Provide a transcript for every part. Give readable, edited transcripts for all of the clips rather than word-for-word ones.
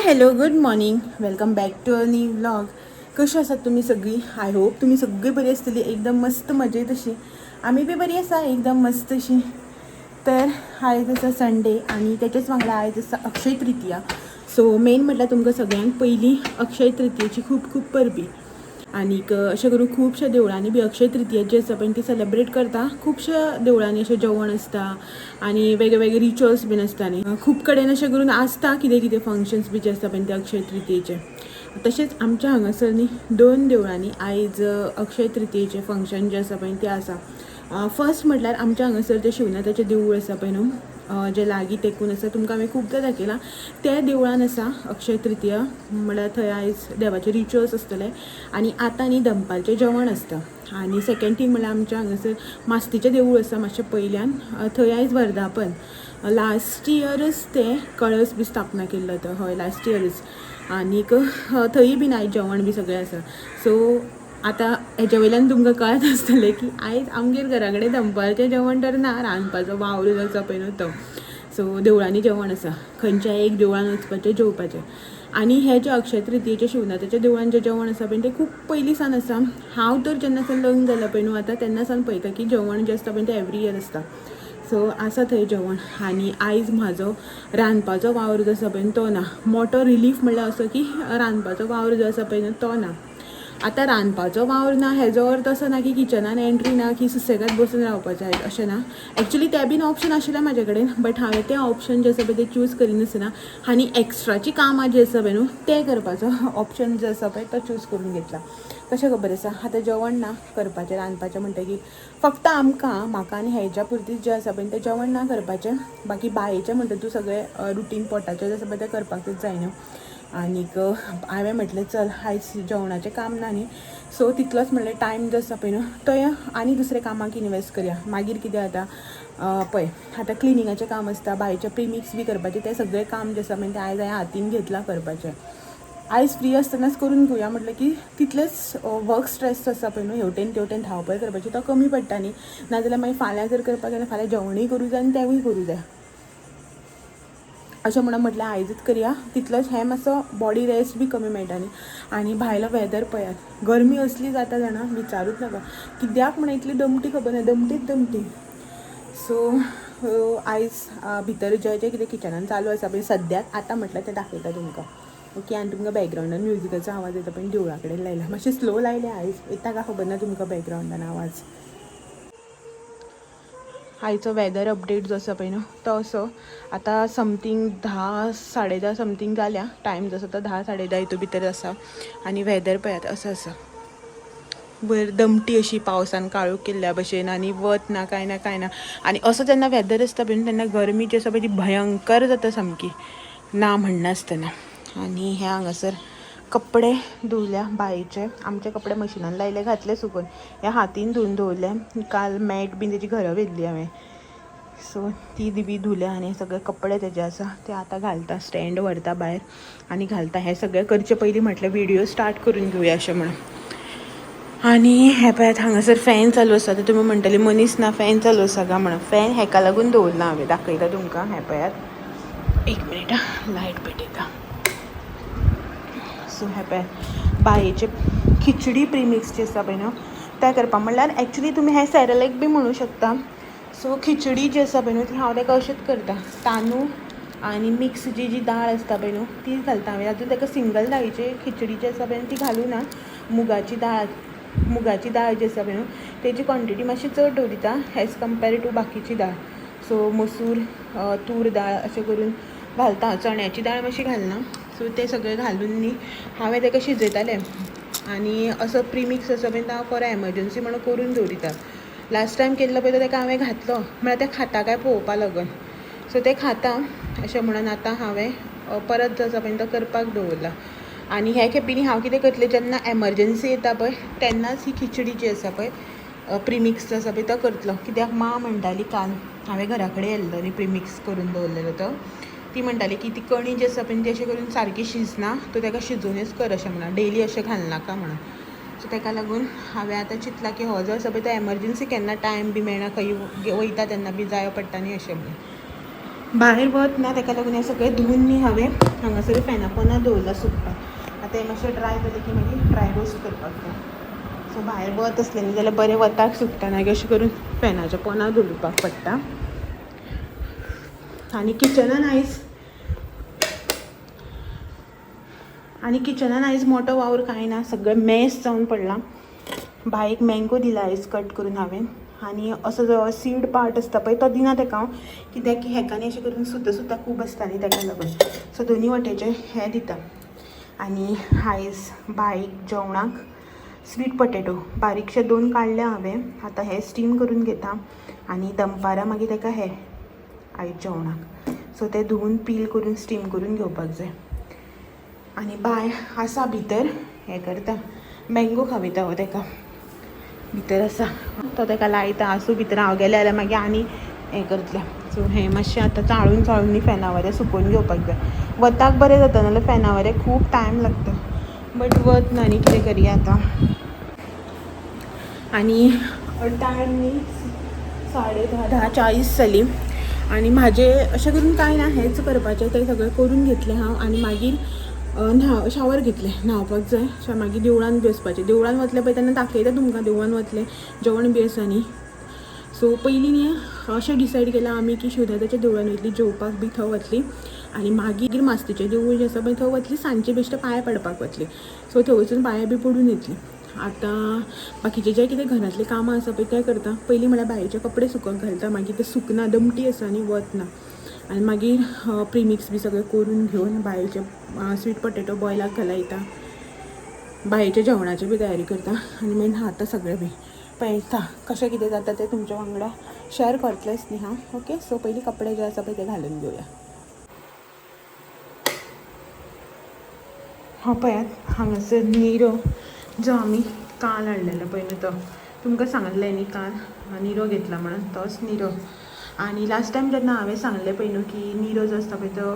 Hello good morning welcome back to a new vlog. कशी आसात तुम्ही सगळी? आय होप तुम्ही सगळी बरी आसतली, एकदम मस्त मजेत अशी. आम्ही बी बरी आसा एकदम मस्त अशी. तर आयज आसा संडे आणि त्याच्याच वांगडा आयज आसा अक्षय तृतीया. सो मेन म्हटल्यार तुमकां सगळ्यांक पयलीं अक्षय तृतीयेची खूब खूब परबी. आनीक अशें करून खुबश्या देवळांनी बी अक्षय तृतीया जी आसा पळय ती सेलेब्रेट करता. खुबश्या देवळांनी अशें जेवण आसता आनी वेगळे वेगळे रिच्युअल्स बीन आसता न्ही. खूब कडेन अशें करून आसता कितें कितें फंक्शन्स बी जे आसता पळय ते अक्षय तृतीयेचे. तशेंच आमच्या हांगासर न्ही 2 देवळांनी आयज अक्षय तृतीयेचें फंक्शन जें आसा पळय तें आसा. फर्स्ट म्हटल्यार आमच्या हांगासर जें शिवनाथाचें देवूळ आसा पळय न्हू, जें लागीं तेकून आसा, तुमकां हांवें खूबदां दाखयलां. त्या देवळान आसा अक्षय तृतीया म्हळ्यार थंय आयज देवाचे रिच्युअल्स आसतले आनी आतां न्ही दनपारचें जेवण आसता. आनी सेकेंड थींग म्हळ्यार आमच्या हांगासर मास्तीचें देवूळ आसा मातशें पयल्यान. थंय आयज वर्धापन. लास्ट इयरच तें कळस बी स्थापना केल्लो तो. हय, लास्ट इयरच. आनीक थंय बीन आयज जेवण बी सगळें आसा. सो आतां हेजे वयल्यान तुमकां कळत आसतलें की आयज आमगेर घरा कडेन दनपारचें जेवण तर ना, रांदपाचो वावर जो आसा पळय न्हू तो. सो देवळांनी जेवण आसा, खंयच्याय एक देवळान वचपाचें जेवपाचें. आनी हें जें अक्षय तृतीयेचें शिवनाथाच्या देवळान जें जेवण आसा पळय तें खूब पयलीं सावन आसा. हांव तर जेन्ना सावन लग्न जालां पळय न्हू आतां तेन्ना सावन पळयता की जेवण जें आसता पळय तें एवरी इयर आसता. सो आसा थंय जेवण. आनी आयज म्हाजो रांदपाचो वावर जो आसा पळय तो ना. मोठो रिलीफ म्हणल्यार असो की रांदपाचो वावर जो आसा पळय न्हू तो ना. आतां रांदपाचो वावर ना हेजो अर्थ असो ना की किचनान एंट्री ना की सुसेगाद बसून रावपाचें अशें ना. एक्चुली तें बीन ऑप्शन आशिल्लें म्हाजे कडेन, बट हांवें तें ऑप्शन जें आसा पळय तें चूज करिनासतना आनी एक्स्ट्राची कामां जी आसा पळय न्हू तें करपाचो ऑप्शन जो आसा पळय तो चूज करून घेतला. कशें खबर आसा, आतां जेवण ना करपाचें, रांदपाचें म्हणटकीर फक्त आमकां म्हाका आनी हेज्या पुरतीच जें आसा पळय तें जेवण ना करपाचें. बाकी बायेचें म्हणटा तूं सगळें रुटीन पोटाचें जें आसा पळय तें करपाकूच जाय न्हू. आनीक हांवें म्हटलें चल आयज जेवणाचें काम ना न्ही, सो तितलोच म्हणलें टायम जो आसा पळय न्हू तो आनी दुसऱ्या कामाक इनवेस्ट करया. मागीर कितें जाता पळय, आतां क्लिनिंगाचें काम आसता, बायेचें प्रिमिक्स बी करपाचें, तें सगळें काम जें आसा पळय तें आयज हांवें हातीन घेतलां करपाचें. आयज फ्री आसतनाच करून घेवया म्हटलें की तितलेंच वर्क स्ट्रेस जो आसा पळय न्हू हेवटेन तेवटेन धांवपळ करपाची तो कमी पडटा न्ही. नाजाल्यार मागीर फाल्यां जर करपाक गेल्यार फाल्यां जेवणूय करूं जाय आनी तेंवूय करूं जाय. अशें म्हणून म्हटलें आयजूच करया, तितलोच हें मातसो बॉडी रेस्ट बी कमी मेळटा न्ही. आनी भायलो वेदर पळयात, गरमी असली जाता जाणा विचारूच नाका. कित्याक म्हणून इतली दमटी खबर ना, दमटीच दमटी. सो आयज भितर जें जें कितें किचनान चालू आसा पळय सद्याक आतां म्हटल्यार तें दाखयता तुमकां. ओके. आनी तुमकां बॅकग्रावंडान म्युजिकाचो आवाज येता पळय देवळा कडेन लायला, मातशें स्लो लायलें आयज, येता काय खबर ना तुमकां बॅकग्रावंडान आवाज. आयचो वेदर अपडेट जो आसा पळय न्हू तो असो. आतां समथींग 10 10:30 समथींग जाल्या. टायम जो आसा तो 10 10:30 हितू भितर आसा. आनी वेदर पळयात असो आसा, बरी दमटी अशी पावसान काळोख केल्ल्या भशेन, आनी वत ना कांय ना कांय ना. आनी असो जेन्ना वेदर आसता पळय तेन्ना गरमी जी आसा पळय ती भयंकर जाता सामकी, ना म्हणनासतना. आनी हे हांगासर कपडे धुवल्या बायेचे. आमचे कपडे मशिनान लायले, घातले सुकून. हे हातीन धुवन दवरले. काल मॅट बीन तेजी घरा व्हेल्ली हांवें, सो ती बी धुल्या. आनी सगळे कपडे तेजे आसा ते आतां घालता, स्टँड व्हरता भायर आनी घालता. हें सगळें करचे पयलीं म्हटलें व्हिडियो स्टार्ट करून घेवया अशें म्हणून. आनी हे पळयात हांगासर फॅन चालू आसा. तर तुमी म्हणटली मनीस ना फॅन चालू आसा काय म्हणून. फॅन हेका लागून दवरला हांवें, दाखयता तुमकां. हें पळयात, एक मिनीट लायट पेटयता. सो हें पळयात बायेचे खिचडी प्रिमिक्स जी आसा पळय न्हू तें करपा म्हणल्यार एक्चुली तुमी हें सॅरलेक बी म्हणूं शकता. सो खिचडी जी आसा पळय न्हू ती हांव तेका अशेंच करता, तांदूळ आनी मिक्स जी दाळ आसता पळय न्हू ती घालता हांवें. आजून तेका सिंगल दाळीची खिचडी जी आसा पळय ती घालूं ना. मुगाची दाळ जी आसा पळय न्हू तेजी क्वॉन्टिटी मातशी चड दवरिता एज कम्पेर टू बाकीची दाळ. सो मसूर, तूर दाळ अशें करून घालता. चण्याची दाळ मातशी घालना. सो तें सगळें घालून न्ही हांवें तेका शिजयतालें. आनी असो प्रिमिक्स आसा पळय तो हांव परत एमर्जन्सी म्हणून करून दवरिता. लास्ट टायम केल्लो पळय तो तेका हांवें घातलो म्हळ्यार तें खाता काय पळोवपा लागून. सो तें खाता अशें म्हणून आतां हांवें परत जो आसा पळय तो करपाक दवरला. आनी हे खेपेनी हांव कितें करतलें, जेन्ना एमर्जन्सी येता पळय तेन्नाच ही खिचडी जी आसा पळय प्रिमिक्स जो आसा पळय तो करतलो. कित्याक मां म्हणटाली काल, हांवें घरा कडेन येयल्लो न्ही प्रिमिक्स करून दवरलेलो तो, ती म्हणटाली की ती कणी जी आसा पळय ती अशें करून सारकी शिजना, तूं तेका शिजोवनूच कर अशें म्हणून, डेली अशें घालनाका म्हणून. सो तेका लागून हांवें आतां चिंतलां की हो जो आसा पळय तो एमर्जन्सी केन्ना टायम बी मेळना, खंय वयता तेन्ना बी जायो पडटा न्ही अशें म्हणून. भायर वत ना ताका लागून हे सगळें धुवून मी हांवें हांगासर फॅना पोंदा दवरला सुकपाक. आतां हे मातशें ड्राय जालें की मागीर ड्राय रोस्ट करपाक जाय. सो भायर वत असलें न्ही जाल्यार बरें वताक सुकता ना अशें करून फॅनाच्या पोंदा दवरपाक पडटा. आनी किचनान आयज मोठो वावर कांय ना, सगळें मॅस जावन पडलां. बायक मँगो दिला आयज कट करून हांवें. आनी असो जो सीड पार्ट आसता पळय तो दिना ताका हांव, कित्याक की हेकांनी अशें करून सुतां खूब आसता न्ही ताका लागून. सो दोनी वटेचें हें दिता. आनी आयज बायक जेवणाक स्वीट पोटेटो बारीकशे 2 काडले हांवें. आतां हे स्टीम करून घेता आनी दनपारां मागीर ताका हे आयज जेवणाक. सो ते धुवून पील करून स्टीम करून घेवपाक जाय. आनी बाय आसा भितर हें करता, मँगो खावयता हो ताका भितर आसा तो ताका लायता. आसूं भितर हांव गेलें जाल्यार मागीर आनी हें करतलें. सो हें मातशें आतां चाळून न्ही फॅना वरें सुकोवन घेवपाक जाय. वताक बरें जाता नाल्यार फॅना वरें खूब टायम लागता. बट वत ना न्ही कितें करया आतां. आनी टायम न्ही 10:30 जालीं आनी म्हाजें अशें करून कांय ना, हेंच करपाचें तें सगळें करून घेतलें हांव. आनी मागीर शावर घेतलें, न्हांवपाक जाय. मागीर देवळान बी वचपाचें. देवळान वतलें पळय तेन्ना दाखयता तुमकां देवळान वतलें जेवण बी आसा न्ही. सो पयलीं न्ही अशें डिसायड केलां आमी की शिवदादाच्या देवळान वयतलीं जेवपाक बी थंय वतलीं. आनी मागीर मास्तीचें देवूळ जें आसा पळय थंय वतलीं, सांजची बेश्टें पांयां पडपाक वतलीं. सो थंय वचून पांयां बी पडून येतलीं. आतां बाकीचें जें कितें घरांतलीं कामां आसा पळय तें करता. पयलीं म्हळ्यार बायेचे कपडे सुकोवंक घालता, मागीर ते सुकना दमटी आसा न्ही वत ना. आनी मागीर प्रिमिक्स बी सगळें करून घेवन बायेचे स्वीट पोटेटो बॉयलाक घालयता. बायेच्या जेवणाची बी तयारी करता आनी मागीर न्हाता सगळें बी. पळयता कशें कितें जाता तें तुमच्या वांगडा शेअर करतलेंच न्ही हांव. ओके, सो पयलीं कपडे जे आसा पळय ते घालून घेवया. हो पळयात हांगासर निरो जो आमी काल हाडलेलो पळय न्ही तो तुमकां सांगलें न्ही काल निरो घेतला म्हणून, तोच निरो. आनी लास्ट टायम जेन्ना हांवें सांगलें पळय न्हू की निरो जो आसता पळय तो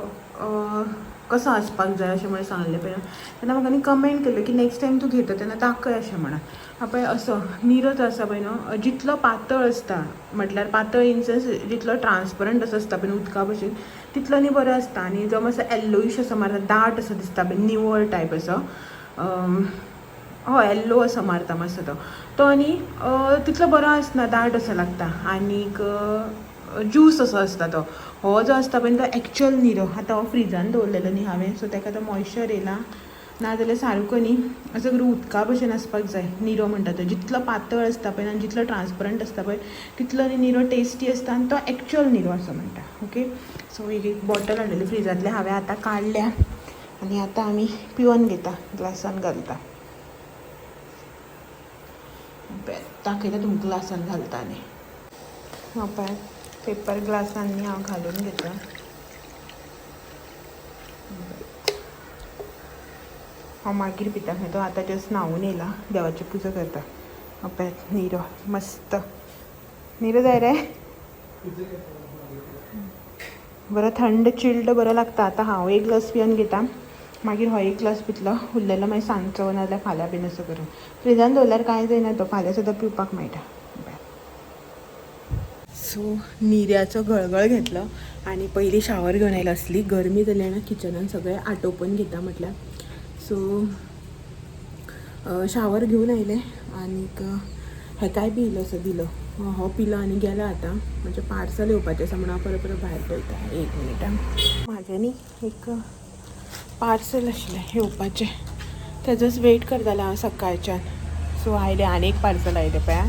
कसो आसपाक जाय अशें म्हणून सांगलें पळय तेन्ना म्हाका न्ही कमेंट केल्लो की नेक्स्ट टायम तूं घेता तेन्ना दाखय अशें म्हणून. पळय असो निरो जो आसा पळय न्हू जितलो पातळ आसता, म्हटल्यार पातळ इन सेन्स जितलो ट्रान्सपरंट असो आसता पळय उदका भशेन तितलो न्ही बरो आसता. आनी जो मातसो येल्लोईश असो मारता, दाट असो दिसता पळय निवळ टायप असो, हय येल्लो असो मारता मातसो तो न्ही तितलो बरो आसना, दाट असो लागता. आनीक ज्यूस असो आसता तो. हो जो आसता पळय तो एक्चुअल निरो. आतां हो फ्रिजान दवरलेलो न्ही हांवें, सो ताका तो मॉइश्चर येयला नाजाल्यार सारको न्ही असो करून उदका भशेन आसपाक जाय निरो म्हणटा तो. जितलो पातळ आसता पळय आनी जितलो ट्रान्सपरंट आसता पळय तितलो न्ही निरो टेस्टी आसता आनी तो एक्चुअल निरो असो म्हणटा. ओके, सो एक बॉटल हाडलेली फ्रिजांतले हांवें आतां काडल्या आनी आतां आमी पिवन घेता, ग्लासान घालता. दाखयता तुमकां ग्लासान घालता आनी पळय पेपर ग्लासांनी हांव घालून घेता. हांव मागीर पिता, तो आतां जस्ट न्हांवून येयला, देवाची पुजा करता. पळय निरो मस्त निरो जाय रे, बरो थंड चिल्ड बरो लागता. आतां हांव एक ग्लास पिवन घेता, मागीर हो एक ग्लास पितलो, उरलेलो मागीर सांजचो नाजाल्यार फाल्यां बीन असो करून. फ्रिजान दवरल्यार कांय जायना, तो फाल्यां सुद्दां पिवपाक मेळटा. सो निऱ्याचो गळगळ घेतलो आनी पयलीं शावर घेवन आयलो. असली गरमी जाली ना किचनान सगळें आटोपन घेता म्हटल्यार. सो शावर घेवन आयलें आनीक हेकाय बी इल्लोसो दिलो. हो पिलो आनी गेलो. आतां म्हणजे पार्सल येवपाचें आसा म्हणून हांव परत भायर पळयता. एक मिनीट म्हाजें न्ही एक पार्सल आशिल्लें येवपाचें, तेजोच वेट करतालें हांव सकाळच्यान. सो आयलें, आनी एक पार्सल आयलें पळय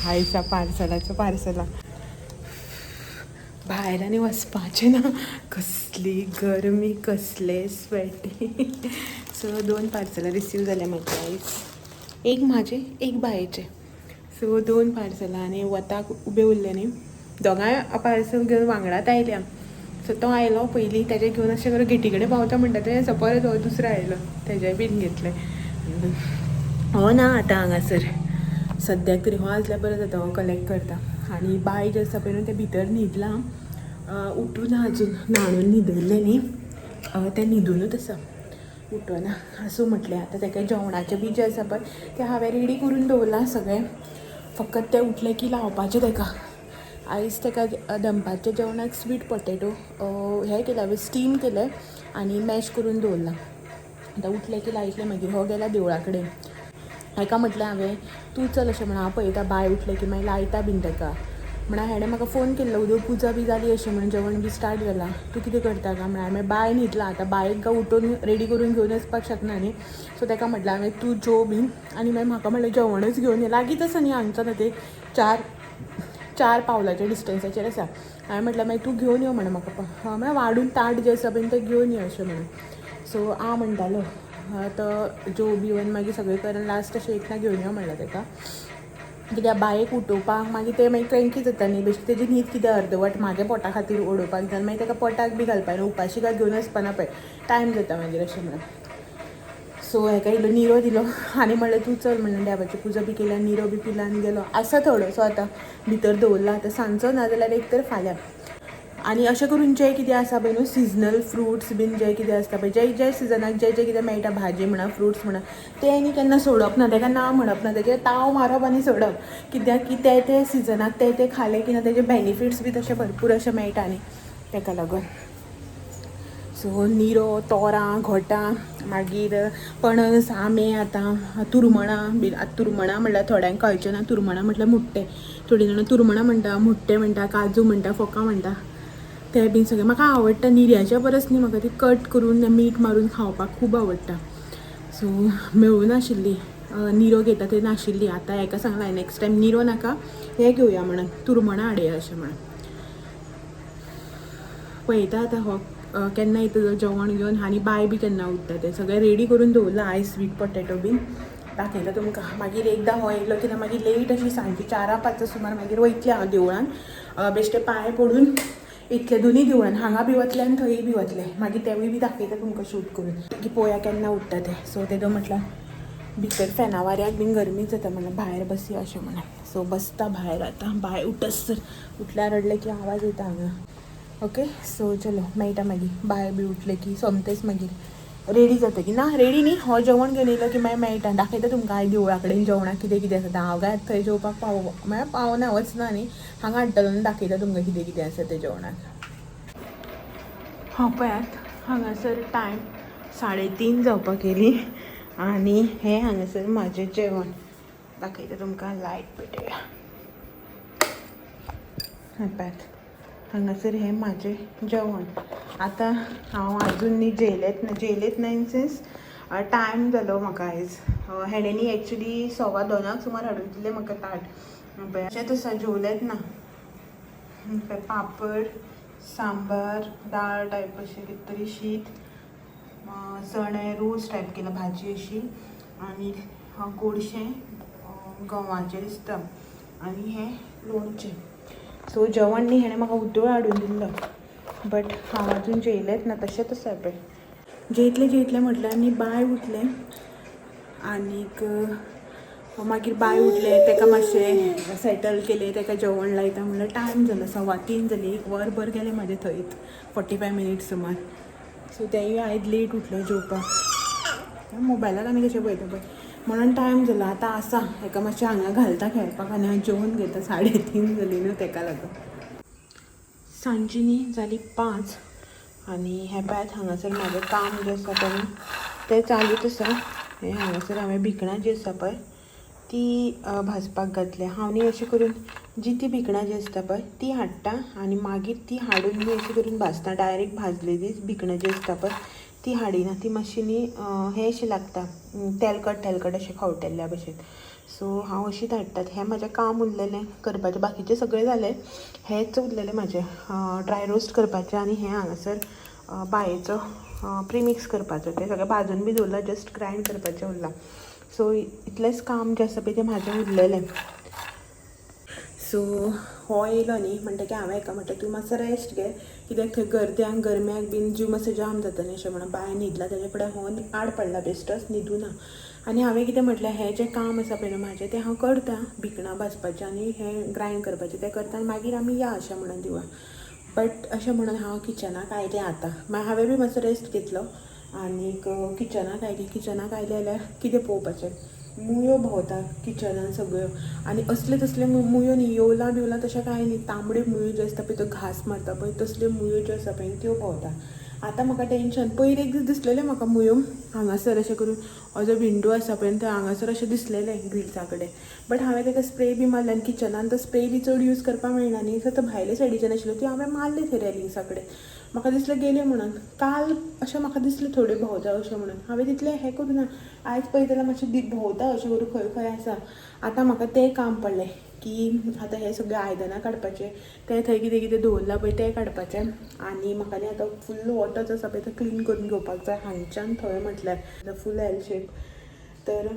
आयच्या पार्सलां भायर आनी वचपाचें ना, कसली गरमी, कसले स्वेटी. सो 2 पार्सलां रिसीव जाले म्हाजे आयज, एक म्हाजें एक बायेचें. सो 2 पार्सलां आनी वताक उबें उरलें न्ही, दोगांय पार्सल घेवन वांगडात आयल्या. सो तो आयलो पयलीं, तेजें घेवन अशें करून गेटी कडेन पावता म्हणटा तें परत हो दुसरो आयलो, तेजेंय बीन घेतलें. हो ना आतां हांगासर सद्याक तरी, हो आसल्यार बरो जाता, हो कलेक्ट करता. आनी बाय जें आसा पळय न्हू तें भितर न्हिदलां, उठून अजून न्हाणून न्हिदयल्लें न्ही, तें न्हिदूनूच आसा, उठोना. आसूं म्हटलें आतां ताका जेवणाचें बी जें आसा पळय तें हांवें रेडी करून दवरलां सगळें, फकत तें उठलें की लावपाचें ताका. आयज ताका दनपारच्या जेवणाक स्वीट पोटेटो हें केलें हांवें स्टीम केलें आनी मॅश करून दवरला. आतां उठलें की लायतलें मागीर. हो गेला देवळा कडेन. हाका म्हटलें हांवें तूं चल अशें म्हणून हांव पळयता बाय उठलें की मागीर लायता बीन ताका. म्हणून हेणें म्हाका फोन केल्लो उदक पुजा बी जाली अशें म्हणून जेवण बी स्टार्ट जालां, तूं कितें करता काय म्हणून. हांवें बाय न्हिदला, आतां बायक काय उठोवन रेडी करून घेवन वचपाक शकना न्ही. सो ताका म्हटलें हांवें तूं जेव बीन आनी मागीर म्हाका म्हणलें जेवणूच घेवन ये. लागींच आसा न्ही हांगच्यान तें 4 पावलाच्या डिस्टन्साचेर आसा. हांवें म्हटलें मागीर तूं घेवन यो म्हणून म्हाका म्हळ्यार वाडून ताट जें आसा बीन तें घेवन यो अशें म्हणून. सो हांव म्हणटालो तो जेव बिवन मागीर सगळें करून लास्ट अशें एकदां घेवन यो म्हणलें ताका. कित्याक बायक उठोवपाक मागीर तें मागीर क्रँकी जाता न्ही. बेश्टी तेजी न्हीद कितें अर्दवट म्हाज्या पोटा खातीर ओडोवपाक जाय मागीर ताका पोटाक बी घालपाक न्हू. उपाशी काय घेवन वचपाना पळय, टायम जाता मागीर अशें म्हणून. सो हाका इल्लो निरो दिलो आनी म्हणलें तूं चल म्हणलें देवाची पुजा बी केली आनी निरो बी पिलो आनी गेलो. आसा थोडोसो आतां भितर दवरला, आतां सांजचो ना जाल्यार एक तर फाल्यां. आनी अशें करून जें कितें आसा पळय न्हू सिजनल फ्रुट्स बीन जें कितें आसता पळय, जे सिजनाक जें कितें मेळटा भाजी म्हणा फ्रुट्स म्हणा तें न्ही केन्ना सोडप ना. ताका ना म्हणप ना, तेजेर ताव मारप आनी सोडप. कित्याक की ते सिजनाक ते खालें की ना तेजे बेनिफिट्स बी तशे भरपूर अशे मेळटा न्ही ताका लागून. सो निरो, तोरां, घोटां, मागीर पणस, आंबे, आतां तुरमणां बीन. आतां तुरमणां म्हणल्यार थोड्यांक कळचें ना, तुरमणां म्हटल्यार मुट्टे. थोडीं जाणां तुरमणां म्हणटा, मुट्टे म्हणटा, काजू म्हणटा, फोकां म्हणटा. ते बीन सगळें म्हाका आवडटा. निर्याच्या परस न्ही म्हाका ती कट करून मीठ मारून खावपाक खूब आवडटा. सो मेळूं नाशिल्ली, निरो घेता थंय नाशिल्ली. आतां हाका सांगलां नेक्स्ट टायम निरो नाका हें घेवया म्हणून, तुरमणां हाडया अशें म्हणून. पळयता आतां हो केन्ना येता जेवण घेवन आनी बाय बी केन्ना उठता तें. सगळें रेडी करून दवरलां आयज स्वीट पोटेटो बीन. दाखयता तुमकां. मागीर एकदां हो येयलो की ना मागीर लेट अशी सांजची 4-5 सुमार मागीर वयतलें हांव देवळान. बेश्टें पांय पडून इतलें दोनी देवळान हांगा बी वतलें आनी थंय बी वतलें. मागीर तेवूय बी दाखयता तुमकां शूट करून की पळोवया केन्ना उठता तें. सो तेदो म्हटल्यार भितर फेना वाऱ्याक बीन गरमी जाता म्हणून भायर बसया अशें म्हणून. सो बसता भायर आतां. बाय उठसर, उठल्यार रडलें की आवाज येता हांगा. ओके. सो चलो मेळटा मागीर. बाय बी उठले की सोमतेच मागीर रेडी जाता की ना रेडी न्ही. हो जेवण घेवन येयलो की मागीर मेळटा. दाखयता तुमकां आयज देवळा कडेन जेवणाक कितें कितें आसा. हांव काय थंय जेवपाक म्हळ्यार पावना वचना न्ही. हांगा हाडटलो आनी दाखयता तुमकां कितें कितें आसा तें जेवणाक. हांव पळयात हांगासर टायम 3:30 जावपाक येयली आनी हें हांगासर म्हाजें जेवण. दाखयता तुमकां. लायट पेटया. पळयात हांगासर हें म्हाजें जेवण. आतां हांव आजून न्ही जेयलेत ना इन सेन्स टायम जालो म्हाका आयज. हेणें न्ही एक्चुली 2:15 सुमार हाडून दिलें म्हाका ताट. पळय अशेंच आसा जेवलेत ना. पापड, सांबार, दाळ टायप अशें कितें तरी शीत, चणे रोस टायप केला भाजी अशी आनी गोडशें गंवाचें दिसता आनी हें लोणचें. सो जेवण न्ही हेणें म्हाका उदळ हाडून दिल्लो बट हांव आजून जेयलेंच ना. तशेंच आसा पळय. जेयतलें म्हटल्यार न्ही बाय उठलें आनीक मागीर बाय उठलें ताका मातशें सेटल केलें. ताका जेवण लायता म्हणल्यार टायम जालो 2:15 जाली. 1 वरभर गेलें म्हाजें थंयच 45 मिनिट्स सुमार. सो तेंय आयज लेट उठलो जेवपाक. मोबायलार आनी कशें पळयता पळय म्हणून टायम जालो. आतां आसा हाका मातशें हांगा घालता खेळपाक आनी हांव जेवून घेता. 3:30 जाली न्हू ताका लागून. सांजची न्ही जाली 5 आनी हें पळयात हांगासर म्हाजें काम जें आसा पळय तें चालूच आसा. हें हांगासर हांवें भिकणां जीं आसा पळय ती भाजपाक घातल्या. हांव न्ही अशें करून ती भिकणां जीं आसता पळय ती हाडटा आनी मागीर ती हाडून न्ही अशें करून भाजता. डायरेक्ट भाजलेलीच भिकणां जीं आसता पळय ती हाडिना. ती मातशी न्ही हें अशें लागता तेलकट अशें खवटेल्ल्या भशेन. सो हांव अशींच हाडटात. हें म्हाजें काम उरलेलें करपाचें. बाकीचें सगळें जालें. हेंच उरलेलें म्हाजें ड्राय रोस्ट करपाचें आनी हें हांगासर बायेचो प्रिमिक्स करपाचो. तें सगळें भाजून बी दवरलां. जस्ट ग्रायंड करपाचें उरलां. सो इतलेंच काम जें आसा पळय तें म्हाजें उरलेलें. सो हो येयलो न्ही म्हणटकीर हांवें हाका म्हटलें तूं मातसो रेस्ट घे कित्याक थंय गरम्याक बीन जीव मातसो जाम जाता न्ही अशें म्हणून. बाय न्हिदला तेजे फुडें हो आड पडला बेश्टोच न्हिदूना. आनी हांवें कितें म्हटलें हें जें काम आसा पळय न्हू म्हाजें तें हांव करतां. भिकणां भाजपाचें आनी हें ग्रायंड करपाचें तें करता आनी मागीर आमी या अशें म्हणून दिवया. बट अशें म्हणून हांव किचनाक आयलें आतां. मागीर हांवें बी मातसो रेस्ट घेतलो आनीक किचनाक आयलें जाल्यार कितें पळोवपाचें मुयो भोंवता किचनान सगळ्यो आनी असले तसले मुयो न्ही येवला बिवला तशें कांय न्ही तांबडे मुयो जे आसता पळय तो घास मारता पळय तसल्यो मुयो ज्यो आसा पळय त्यो भोंवता आतां म्हाका टेंशन पयलीं एक दीस दिसलेलें म्हाका मुयो हांगासर अशें करून हो जो विंडो आसा पळय थंय हांगासर अशें दिसलेलें ग्रिल्सा कडेन बट हांवें ताका स्प्रे बी मारले आनी किचनान तो स्प्रे बी चड यूज करपाक मेळना न्ही सो तो भायले सायडीच्यान आशिल्लो त्यो हांवें मारले थंय रेलिंग्सा कडेन म्हाका दिसलें गेले म्हणून काल अशें म्हाका दिसलें थोड्यो भोंवता अशें म्हणून हांवें तितलें हें करूं ना आयज पळयताल्यार मातशें भोंवता अशें करून खंय खंय आसा आतां म्हाका तें काम पडलें की आतां हे सगळे आयदनां काडपाचें तें थंय कितें कितें दवरलां पळय तें काडपाचें आनी म्हाका न्ही आतां फूल वॉटर आसा पळय तो क्लीन करून घेवपाक जाय हांगच्यान थंय म्हटल्यार फूल एल शेप तर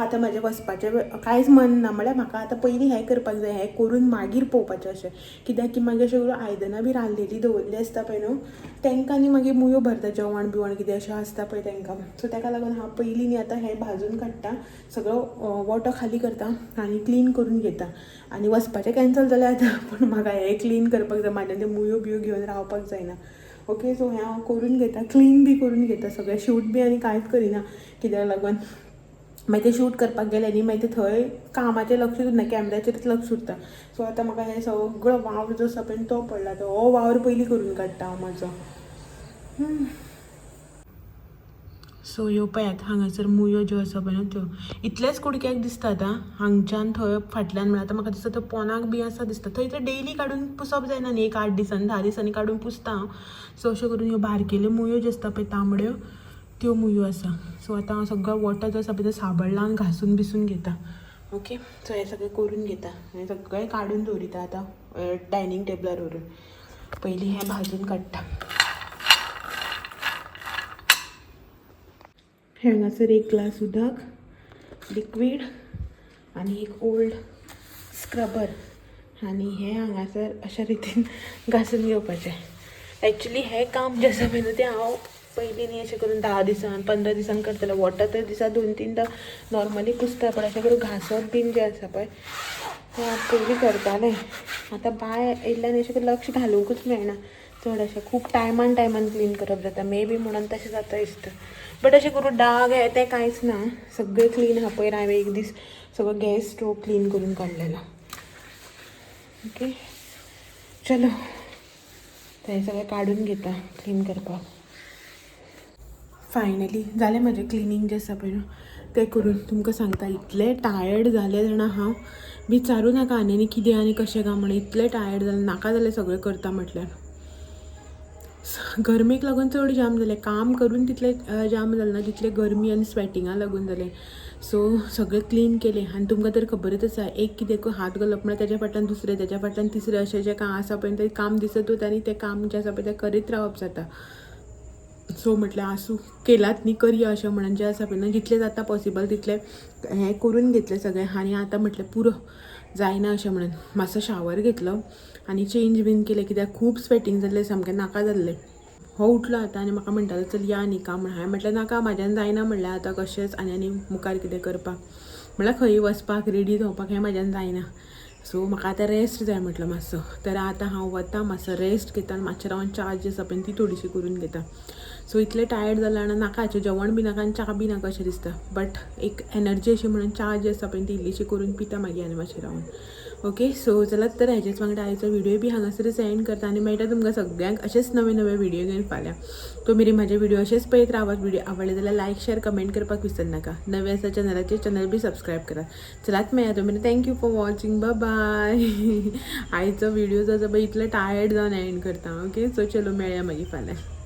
आतां म्हाजें वचपाचें कांयच मन ना म्हळ्यार म्हाका आतां पयलीं हें करपाक जाय हें करून मागीर पळोवपाचें अशें कित्याक की मागीर अशें करून आयदनां बी रांदलेलीं दवरलीं आसता पळय न्हू तांकां न्ही मागीर मुयो भरता जेवण बिवण कितें अशें आसता पळय तांकां सो ताका लागून हांव पयलीं न्ही आतां हें भाजून काडटा सगळो वॉटर खाली करता आनी क्लीन करून घेता आनी वचपाचें कॅन्सल जालें आतां पूण म्हाका हें क्लीन करपाक जाय म्हाज्यान तें मुयो बियो घेवन रावपाक जायना ओके सो हें हांव करून घेता क्लीन बी करून घेता सगळें शूट बी आनी कांयच करिना कित्याक लागून मागीर तें शूट करपाक गेलें न्ही मागीर तें थंय कामाचेर लक्ष उरना कॅमेराचेरच लक्ष उरता सो आतां म्हाका हें सगळो वावर जो आसा पळय तो पडला तो हो वावर पयलीं करून काडटा हांव म्हाजो सो ह्यो पळयात हांगासर मुयो ज्यो आसा पळय न्हू त्यो इतलेच कुडक्याक दिसता आतां हांगच्यान थंय फाटल्यान म्हळ्यार आतां म्हाका दिसता तो पोनाक बी आसा दिसता थंय तर डेली काडून पुसप जायना न्ही एक 8 दिसांनी 10 दिसांनी काडून पुसता हांव सो अशें करून ह्यो बारकेल्यो मुयो ज्यो आसता पळय तांबड्यो त्यो मुयो आसा सो आतां हांव सगळो वॉटर जो आसा पळय तो साबण लावन घासून बिसून घेता ओके सो हें सगळें करून घेता हें सगळें काडून दवरिता आतां डायनींग टेबलार व्हरून पयलीं हें भाजून काडटा हांगासर एक ग्लास उदक लिक्वीड आनी एक ओल्ड स्क्रबर आनी हें हांगासर अशा रितीन घासून घेवपाचें एक्चुली हें काम जें आसा पळय न्हू तें हांव पयलीं न्ही अशें करून 10 दिसान 15 दिसान करतलें वॉटर तर दिसा 2-3दां नॉर्मली पुसता पूण अशें करून घासप बीन जें आसा पळय तें हांव पयलीं करतालें आतां बाय येयल्ल्यान अशें करून लक्ष घालूंकूच मेळना चड अशें खूब टायमान क्लीन करप जाता मे बी म्हणून तशें जाता दिसता बट अशें करून डाग हे तें कांयच ना सगळें क्लीन आहा पयर हांवें एक दीस सगळो गॅस स्टोव क्लीन करून काडलेलो ओके चलो तें सगळें काडून घेता क्लीन करपाक फायनली जालें म्हजें क्लिनींग जें आसा पळय न्हू तें करून तुमकां सांगता इतलें टायर्ड जालें जाणा हांव विचारूं नाका आनी कितें आनी कशें काय म्हणून इतलें टायर्ड जालें नाका जालें सगळें करता म्हटल्यार गरमेक लागून चड जाम जालें काम करून तितलें जाम जालें ना तितलें गरमी आनी स्वेटिंगाक लागून जालें सो सगळें क्लीन केलें आनी तुमकां तर खबरच आसा एक कितें हात घालप म्हळ्यार तेज्या फाटल्यान दुसरें तेज्या फाटल्यान तिसरें अशें जें काम आसा पळय तें काम दिसत वता आनी तें काम जें आसा पळय तें करीत रावप जाता सो म्हटल्यार आसूं केलात न्ही करया अशें म्हणून जें आसा पळय ना जितलें जाता पॉसिबल तितलें हें करून घेतलें सगळें आनी आतां म्हटल्यार पुरो जायना अशें म्हणून मातसो शावर घेतलो आनी चेंज बीन केलें कित्याक खूब स्वेटींग जाल्लें सामकें नाका जाल्लें हो उठलो आतां आनी म्हाका म्हणटालो चल या न्ही काम हांवें म्हटलें नाका म्हाज्यान जायना म्हणल्यार आतां कशेंच आनी मुखार कितें करपाक म्हळ्यार खंयी वचपाक रेडी जावपाक हें म्हाज्यान जायना सो म्हाका आतां रेस्ट जाय म्हटलो मातसो तर आतां हांव वता मातसो रेस्ट घेता आनी मातशें रावन च्या जी आसा पळय ती थोडीशी करून घेता सो इतलें टायर्ड जालां आनी नाकाचें जेवण बी नाका आनी च्या बी नाका अशें दिसता बट एक एनर्जी अशी म्हणून च्या जी आसा पळय ती इल्लीशी करून पिता मागीर आनी मातशें रावन ओके सो चलात तर हेजेच वांगडा आयचो व्हिडिओ बी हांगासरच एंड करता आनी मेळटा तुमकां सगळ्यांक अशेंच नवे नवे व्हिडिओ घेवन फाल्यां तो मेरेन म्हाजे व्हिडिओ अशेंच पळयत रावात व्हिडिओ आवडले जाल्यार लायक शेअर कमेंट करपाक विसरनाका नवे आसा चॅनल बी सबस्क्रायब करा चलात मेळया तो मेरेन थँक्यू फॉर वॉचिंग बाय आयचो व्हिडिओ जो आसा पळय इतलें टायर्ड जावन एंड करता ओके सो चलो मेळया मागीर फाल्यां